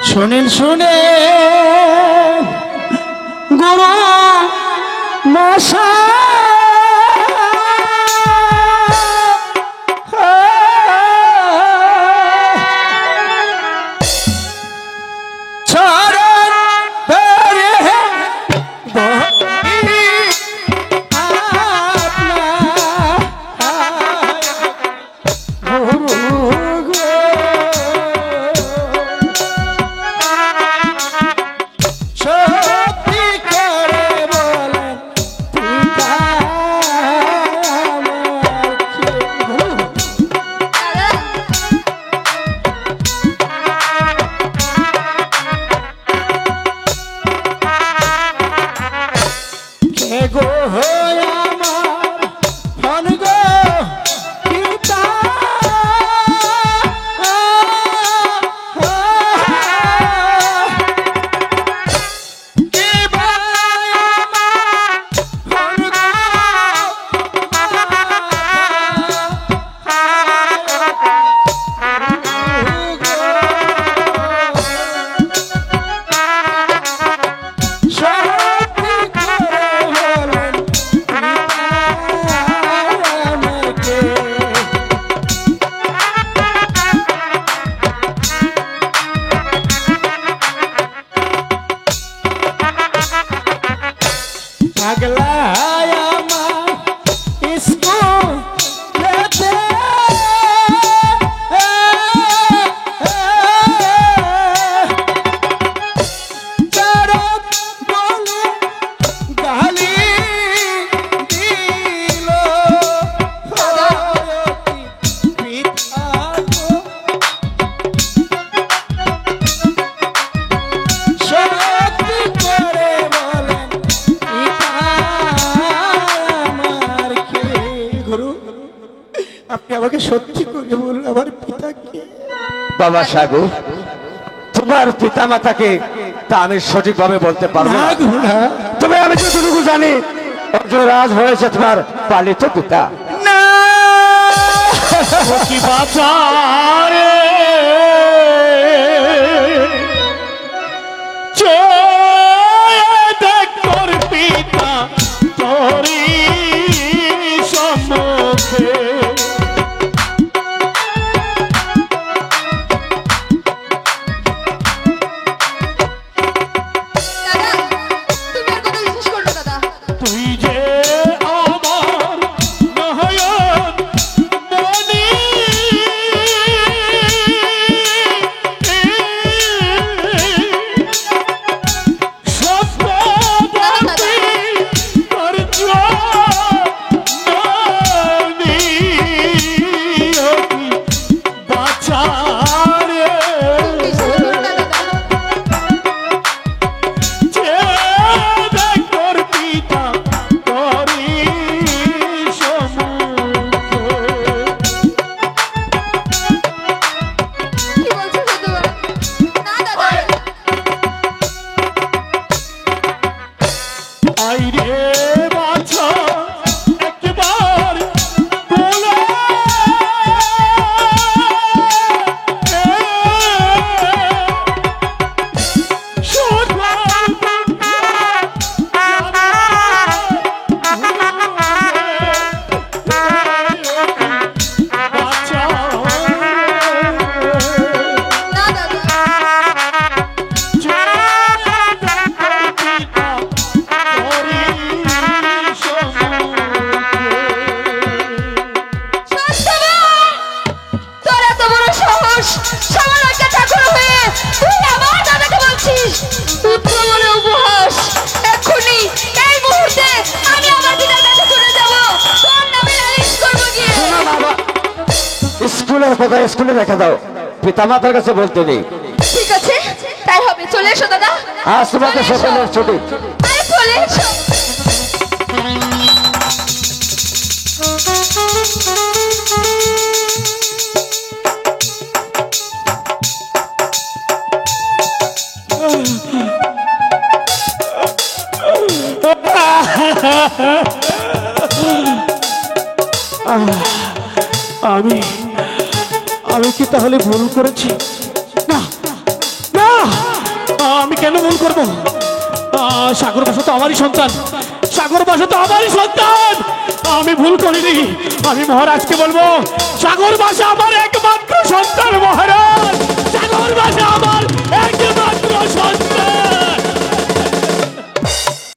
শোনেন শোনেন গুরু মশাই, সত্যি করে বল আমার পিতাকে। বাবা সাহেব, তোমার পিতা মাতাকে তা আমি সঠিকভাবে বলতে পারবো না, তবে আমি যতটুকু জানি অর্জুনরাজ হয়েছে তোমার পালিত পিতা। না কি বাঁচারে দেখ তোর পিতা তোরি সম্মুখে স্কুলে রেখে দাও, পিতা মাতার কাছে বলতে নেই। ঠিক আছে, তাই হবে। চলে এসো দাদা, আজ তোমাকে সকালের ছুটি। চলে এসো। আমি কি তাহলে ভুল করেছি? না না, কেন ভুল করবো? সাগর বাসা তো আমারই সন্তান, সাগর বাসা তো আমারই সন্তান। আমি ভুল করিনি। আমি মহারাজকে বলবো সাগর বাসা আমার একমাত্র সন্তান মহারাজ।